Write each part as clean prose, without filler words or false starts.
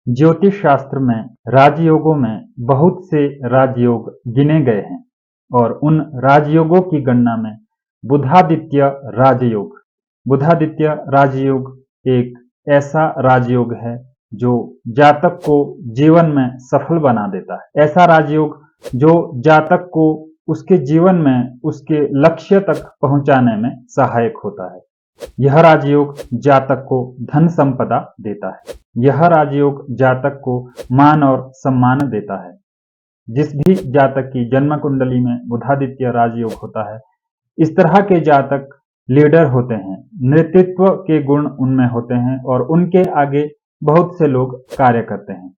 ज्योतिष शास्त्र में राजयोगों में बहुत से राजयोग गिने गए हैं और उन राजयोगों की गणना में बुधादित्य राजयोग एक ऐसा राजयोग है जो जातक को जीवन में सफल बना देता है। ऐसा राजयोग जो जातक को उसके जीवन में उसके लक्ष्य तक पहुंचाने में सहायक होता है। यह राजयोग जातक को धन संपदा देता है। यह राजयोग जातक को मान और सम्मान देता है। जिस भी जातक की जन्म कुंडली में बुधादित्य राजयोग होता है, इस तरह के जातक लीडर होते हैं, नेतृत्व के गुण उनमें होते हैं और उनके आगे बहुत से लोग कार्य करते हैं।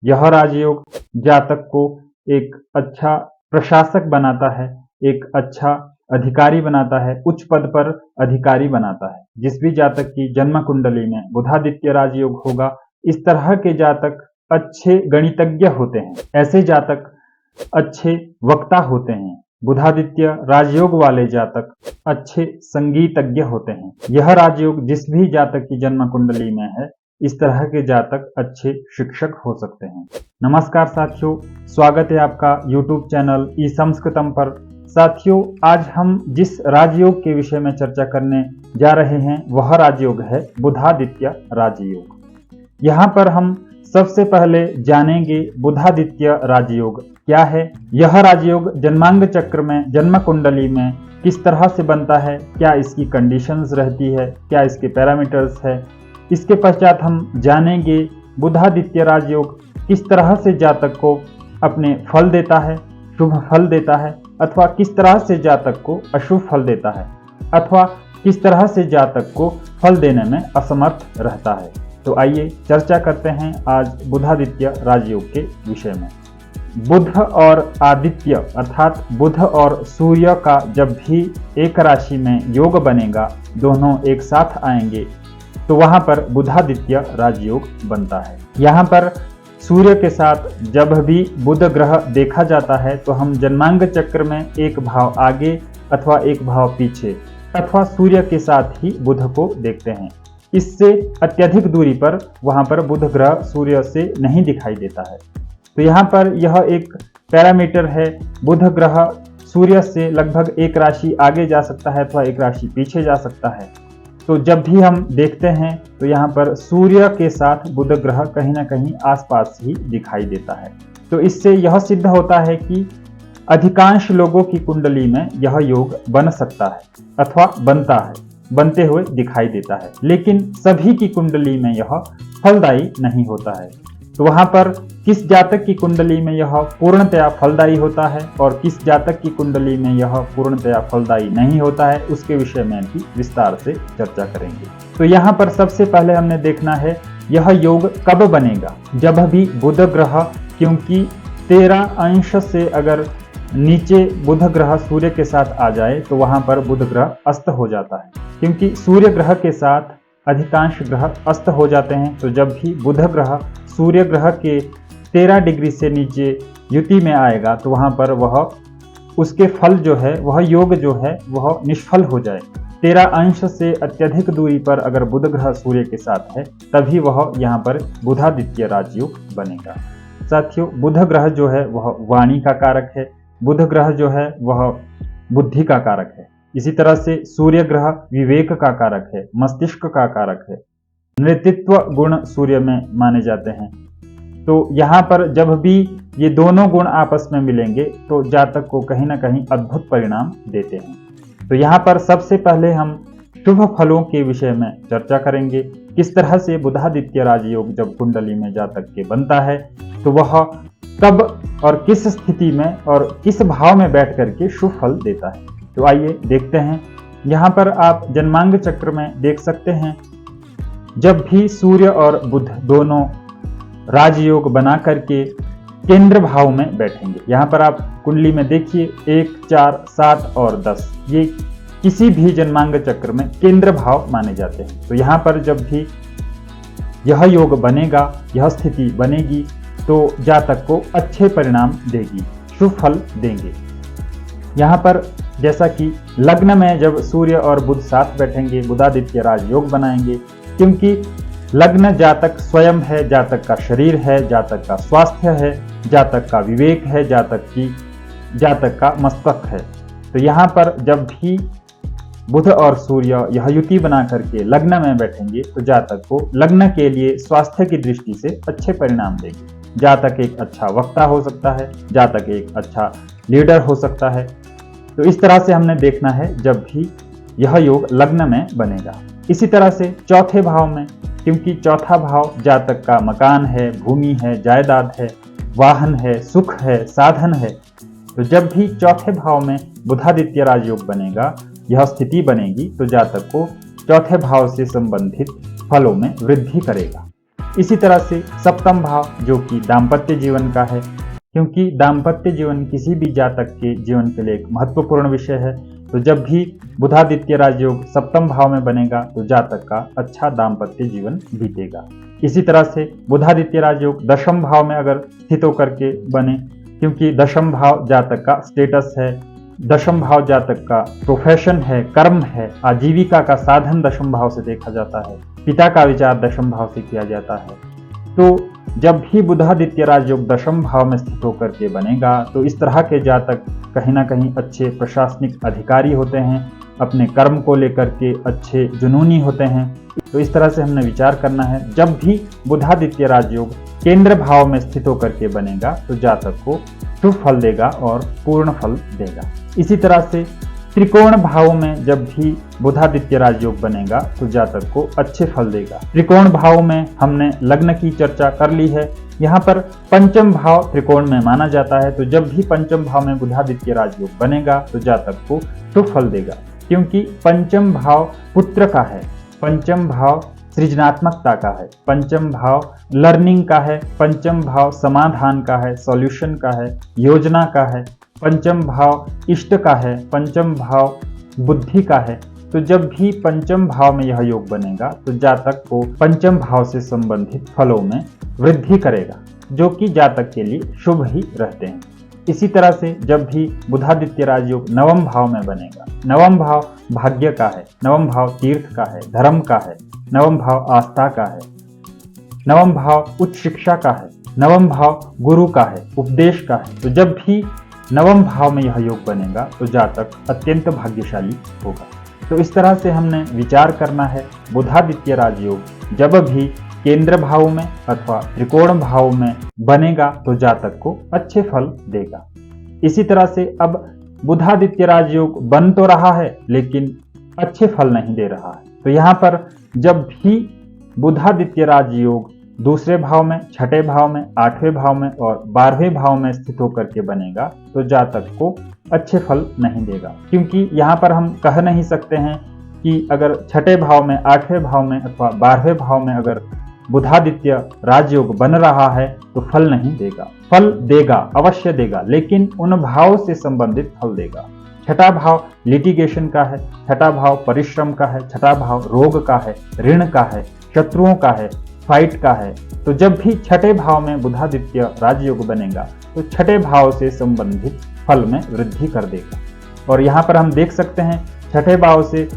यह राजयोग जातक को एक अच्छा प्रशासक बनाता है, एक अच्छा अधिकारी बनाता है, उच्च पद पर अधिकारी बनाता है। जिस भी जातक की जन्म कुंडली में बुधादित्य राजयोग होगा, इस तरह के जातक अच्छे गणितज्ञ होते हैं। ऐसे जातक अच्छे वक्ता होते हैं। बुधादित्य राजयोग वाले जातक अच्छे संगीतज्ञ होते हैं। यह राजयोग जिस भी जातक की जन्म कुंडली में है, इस तरह के जातक अच्छे शिक्षक हो सकते हैं। नमस्कार साथियों, स्वागत है आपका YouTube चैनल ई संस्कृतम पर। साथियों, आज हम जिस राजयोग के विषय में चर्चा करने जा रहे हैं वह राजयोग है बुधादित्य राजयोग। यहाँ पर हम सबसे पहले जानेंगे बुधादित्य राजयोग क्या है। यह राजयोग जन्मांग चक्र में जन्म कुंडली में किस तरह से बनता है, क्या इसकी कंडीशंस रहती है, क्या इसके पैरामीटर्स है। इसके पश्चात हम जानेंगे बुधादित्य राजयोग किस तरह से जातक को अपने फल देता है, शुभ फल देता है, अथवा किस तरह से जातक को अशुभ फल देता है, अथवा किस तरह से जातक को फल देने में असमर्थ रहता है। तो आइए चर्चा करते हैं आज बुधादित्य राजयोग के विषय में। बुध और आदित्य अर्थात बुध और सूर्य का जब भी एक राशि में योग बनेगा, दोनों एक साथ आएंगे, तो वहां पर बुधादित्य राजयोग बनता है। यहाँ पर सूर्य के साथ जब भी बुध ग्रह देखा जाता है तो हम जन्मांग चक्र में एक भाव आगे अथवा एक भाव पीछे अथवा सूर्य के साथ ही बुध को देखते हैं। इससे अत्यधिक दूरी पर वहां पर बुध ग्रह सूर्य से नहीं दिखाई देता है। तो यहाँ पर यह एक पैरामीटर है। बुध ग्रह सूर्य से लगभग एक राशि आगे जा सकता है अथवा एक राशि पीछे जा सकता है। तो जब भी हम देखते हैं तो यहाँ पर सूर्य के साथ बुध ग्रह कहीं ना कहीं आसपास ही दिखाई देता है। तो इससे यह सिद्ध होता है कि अधिकांश लोगों की कुंडली में यह योग बन सकता है अथवा बनता है, बनते हुए दिखाई देता है, लेकिन सभी की कुंडली में यह फलदायी नहीं होता है। तो वहां पर किस जातक की कुंडली में यह पूर्णतया फलदायी होता है और किस जातक की कुंडली में यह पूर्णतया फलदायी नहीं होता है, उसके विषय में भी विस्तार से चर्चा करेंगे। तो यहाँ पर सबसे पहले हमने देखना है यह योग कब बनेगा। जब भी बुध ग्रह, क्योंकि 13 अंश से अगर नीचे बुध ग्रह सूर्य के साथ आ जाए तो वहां पर बुध ग्रह अस्त हो जाता है, क्योंकि सूर्य ग्रह के साथ अधिकांश ग्रह अस्त हो जाते हैं। तो जब भी बुध ग्रह सूर्य ग्रह के 13 डिग्री से नीचे युति में आएगा तो वहां पर वह उसके फल जो है, वह योग जो है वह निष्फल हो जाए। 13 अंश से अत्यधिक दूरी पर अगर बुध ग्रह सूर्य के साथ है तभी वह यहाँ पर बुधादित्य राजयोग बनेगा। साथियों, बुध ग्रह जो है वह वाणी का कारक है, बुध ग्रह जो है वह बुद्धि का कारक है। इसी तरह से सूर्य ग्रह विवेक का कारक है, मस्तिष्क का कारक है, नेतृत्व गुण सूर्य में माने जाते हैं। तो यहाँ पर जब भी ये दोनों गुण आपस में मिलेंगे तो जातक को कहीं ना कहीं अद्भुत परिणाम देते हैं। तो यहाँ पर सबसे पहले हम शुभ फलों के विषय में चर्चा करेंगे। किस तरह से बुधादित्य राजयोग जब कुंडली में जातक के बनता है तो वह कब और किस स्थिति में और किस भाव में बैठ करके शुभ फल देता है। तो आइए देखते हैं। यहाँ पर आप जन्मांग चक्र में देख सकते हैं, जब भी सूर्य और बुध दोनों राजयोग बना करके केंद्र भाव में बैठेंगे। यहाँ पर आप कुंडली में देखिए 1, 4, 7 और 10, ये किसी भी जन्मांग चक्र में केंद्र भाव माने जाते हैं। तो यहाँ पर जब भी यह योग बनेगा, यह स्थिति बनेगी तो जातक को अच्छे परिणाम देगी, शुभ फल देंगे। यहाँ पर जैसा कि लग्न में जब सूर्य और बुध साथ बैठेंगे, बुधादित्य राजयोग बनाएंगे, क्योंकि लग्न जातक स्वयं है, जातक का शरीर है, जातक का स्वास्थ्य है, जातक का विवेक है, जातक का मस्तक है। तो यहाँ पर जब भी बुध और सूर्य यह युति बना करके लग्न में बैठेंगे तो जातक को लग्न के लिए स्वास्थ्य की दृष्टि से अच्छे परिणाम देंगे। जातक एक अच्छा वक्ता हो सकता है, जातक एक अच्छा लीडर हो सकता है। तो इस तरह से हमने देखना है जब भी यह योग लग्न में बनेगा। इसी तरह से चौथे भाव में, क्योंकि चौथा भाव जातक का मकान है, भूमि है, जायदाद है, वाहन है, सुख है, साधन है, तो जब भी चौथे भाव में बुधादित्य राजयोग बनेगा, यह स्थिति बनेगी, तो जातक को चौथे भाव से संबंधित फलों में वृद्धि करेगा। इसी तरह से सप्तम भाव जो कि दाम्पत्य जीवन का है, क्योंकि दाम्पत्य जीवन किसी भी जातक के जीवन के लिए एक महत्वपूर्ण विषय है, तो जब भी बुधादित्य राजयोग सप्तम भाव में बनेगा तो जातक का अच्छा दाम्पत्य जीवन बीतेगा। इसी तरह से बुधादित्य राजयोग दशम भाव में अगर स्थित होकर के बने, क्योंकि दशम भाव जातक का स्टेटस है, दशम भाव जातक का प्रोफेशन है, कर्म है, आजीविका का साधन दशम भाव से देखा जाता है, पिता का विचार दशम भाव से किया जाता है। तो जब भी बुधादित्य राजयोग दशम भाव में स्थित होकर के बनेगा तो इस तरह के जातक कहीं ना कहीं अच्छे प्रशासनिक अधिकारी होते हैं, अपने कर्म को लेकर के अच्छे जुनूनी होते हैं। तो इस तरह से हमने विचार करना है, जब भी बुधादित्य राजयोग केंद्र भाव में स्थित होकर के बनेगा तो जातक को शुभ फल देगा और पूर्ण फल देगा। इसी तरह से त्रिकोण भाव में जब भी बुधादित्य राजयोग बनेगा तो जातक को अच्छे फल देगा। त्रिकोण भाव में हमने लग्न की चर्चा कर ली है, यहाँ पर पंचम भाव त्रिकोण में माना जाता है। तो जब भी पंचम भाव में बुधादित्य राजयोग बनेगा तो जातक को शुभ फल देगा, क्योंकि पंचम भाव पुत्र का है, पंचम भाव सृजनात्मकता का है, पंचम भाव लर्निंग का है, पंचम भाव समाधान का है, सॉल्यूशन का है, योजना का है, पंचम भाव इष्ट का है, पंचम भाव बुद्धि का है। तो जब भी पंचम भाव में यह योग बनेगा तो जातक को पंचम भाव से संबंधित फलों में वृद्धि करेगा, जो कि जातक के लिए शुभ ही रहते हैं। इसी तरह से जब भी बुधादित्य राजयोग नवम भाव में बनेगा, नवम भाव भाग्य का है, नवम भाव तीर्थ का है, धर्म का है, नवम भाव आस्था का है, नवम भाव उच्च शिक्षा का है, नवम भाव गुरु का है, उपदेश का है। तो जब भी नवम भाव में यह योग बनेगा तो जातक अत्यंत भाग्यशाली होगा। तो इस तरह से हमने विचार करना है, बुधादित्य राजयोग जब भी केंद्र भाव में अथवा त्रिकोण भाव में बनेगा तो जातक को अच्छे फल देगा। इसी तरह से अब बुधादित्य राजयोग बन तो रहा है लेकिन अच्छे फल नहीं दे रहा है। तो यहाँ पर जब भी बुधादित्य राजयोग दूसरे भाव में, छठे भाव में, आठवें भाव में और 12वें भाव में स्थित होकर के बनेगा तो जातक को अच्छे फल नहीं देगा, क्योंकि यहाँ पर हम कह नहीं सकते हैं कि अगर छठे भाव में, आठवें भाव में अथवा 12वें भाव में अगर बुधादित्य राजयोग बन रहा है तो फल नहीं देगा। फल देगा, अवश्य देगा, लेकिन उन भाव से संबंधित फल देगा। छठा भाव लिटिगेशन का है, छठा भाव परिश्रम का है, छठा भाव रोग का है, ऋण का है, शत्रुओं का है, फाइट का है। तो जब भी छठे भाव में बुधादित्य राजयोग बनेगा तो छठे भाव से संबंधित फल में वृद्धि कर देगा। और यहाँ पर हम देख सकते हैं छठे भाव से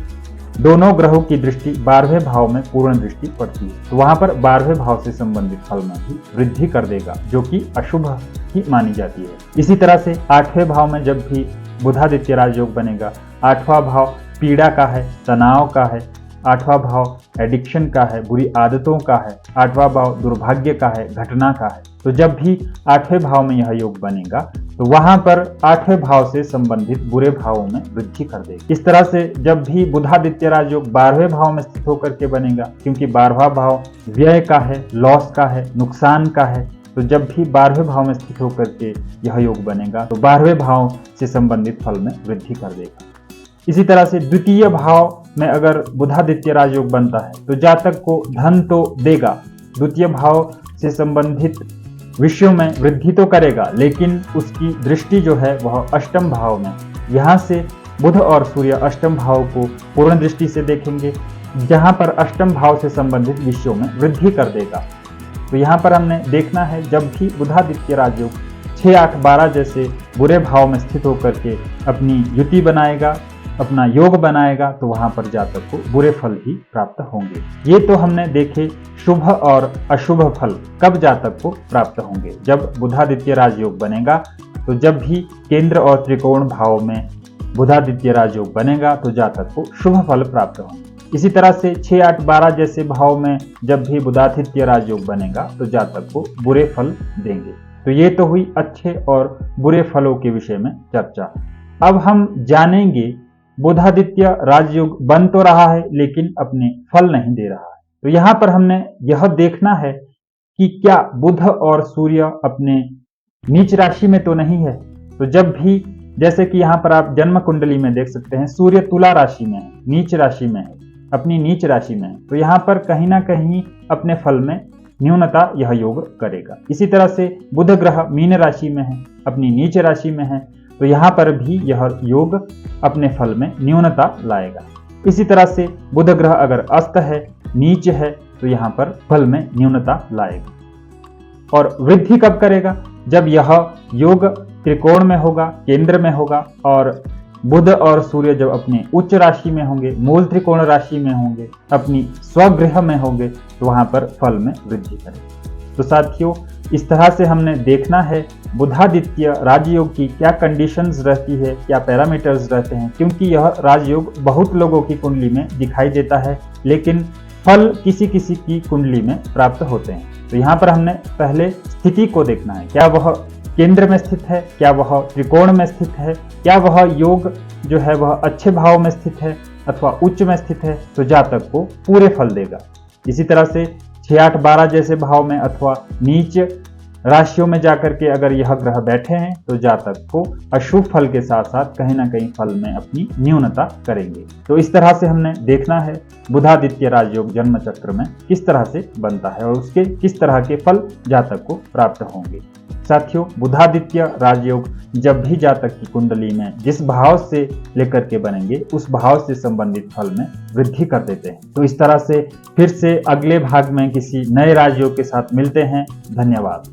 दोनों ग्रहों की दृष्टि 12वें भाव में पूर्ण दृष्टि पड़ती है, तो वहां पर 12वें भाव से संबंधित फल में भी वृद्धि कर देगा, जो कि अशुभ ही मानी जाती है। इसी तरह से 8वें भाव में जब भी बुधादित्य राजयोग बनेगा, 8वां भाव पीड़ा का है, तनाव का है, 8वां भाव एडिक्शन का है, बुरी आदतों का है, 8वां भाव दुर्भाग्य का है, घटना का है। तो जब भी 8वें भाव में यह योग बनेगा तो वहां पर 8वें भाव से संबंधित बुरे भावों में वृद्धि कर देगा। इस तरह से जब भी बुधादित्य राजयोग 12वें भाव में स्थित होकर के बनेगा, क्योंकि 12वां भाव व्यय का है, लॉस का है, नुकसान का है, तो जब भी 12वें भाव में स्थित होकर के यह योग बनेगा तो 12वें भाव से संबंधित फल में वृद्धि कर देगा। इसी तरह से द्वितीय भाव में अगर बुधादित्य राजयोग बनता है तो जातक को धन तो देगा, द्वितीय भाव से संबंधित विषयों में वृद्धि तो करेगा, लेकिन उसकी दृष्टि जो है वह अष्टम भाव में, यहाँ से बुध और सूर्य अष्टम भाव को पूर्ण दृष्टि से देखेंगे, जहाँ पर अष्टम भाव से संबंधित विषयों में वृद्धि कर देगा। तो यहाँ पर हमने देखना है जब भी बुधादित्य राजयोग 6, 8, 12 जैसे बुरे भाव में स्थित होकर के अपनी युति बनाएगा अपना योग बनाएगा तो वहां पर जातक को बुरे फल ही प्राप्त होंगे। ये तो हमने देखे शुभ और अशुभ फल कब जातक को प्राप्त होंगे। जब बुधादित्य राजयोग बनेगा तो जब भी केंद्र और त्रिकोण भाव में बुधादित्य राजयोग बनेगा तो जातक को शुभ फल प्राप्त होंगे। इसी तरह से 6, 8, 12 जैसे भाव में जब भी बुधादित्य राजयोग बनेगा तो जातक को बुरे फल देंगे। तो ये तो हुई अच्छे और बुरे फलों के विषय में चर्चा। अब हम जानेंगे बुधादित्य राजयोग बन तो रहा है लेकिन अपने फल नहीं दे रहा है। तो यहाँ पर हमने यह देखना है कि क्या बुध और सूर्य अपने नीच राशि में तो नहीं है। तो जब भी, जैसे कि यहाँ पर आप जन्म कुंडली में देख सकते हैं, सूर्य तुला राशि में है, नीच राशि में है, अपनी नीच राशि में है, तो यहाँ पर कहीं ना कहीं अपने फल में न्यूनता यह योग करेगा। इसी तरह से बुध ग्रह मीन राशि में है, अपनी नीच राशि में है, तो यहाँ पर भी यह योग अपने फल में न्यूनता लाएगा। इसी तरह से बुध ग्रह अगर अस्त है, नीच है, तो यहाँ पर फल में न्यूनता लाएगा। और वृद्धि कब करेगा? जब यह योग त्रिकोण में होगा, केंद्र में होगा, और बुध और सूर्य जब अपने उच्च राशि में होंगे, मूल त्रिकोण राशि में होंगे, अपनी स्वगृह में होंगे, तो वहां पर फल में वृद्धि करेंगे। तो साथियों, इस तरह से हमने देखना है बुधादित्य राजयोग की क्या कंडीशंस रहती है, क्या पैरामीटर्स रहते हैं, क्योंकि यह राजयोग बहुत लोगों की कुंडली में दिखाई देता है लेकिन फल किसी किसी की कुंडली में प्राप्त होते हैं। तो यहाँ पर हमने पहले स्थिति को देखना है, क्या वह केंद्र में स्थित है, क्या वह त्रिकोण में स्थित है, क्या वह योग जो है वह अच्छे भाव में स्थित है अथवा उच्च में स्थित है, तो जातक को पूरे फल देगा। इसी तरह से 6, 8, 12 जैसे भाव में अथवा नीच राशियों में जाकर के अगर यह ग्रह बैठे हैं तो जातक को अशुभ फल के साथ साथ कहीं ना कहीं फल में अपनी न्यूनता करेंगे। तो इस तरह से हमने देखना है बुधादित्य राजयोग जन्म चक्र में किस तरह से बनता है और उसके किस तरह के फल जातक को प्राप्त होंगे। साथियों, बुधादित्य राजयोग जब भी जातक की कुंडली में जिस भाव से लेकर के बनेंगे उस भाव से संबंधित फल में वृद्धि कर देते हैं। तो इस तरह से फिर से अगले भाग में किसी नए राजयोग के साथ मिलते हैं। धन्यवाद।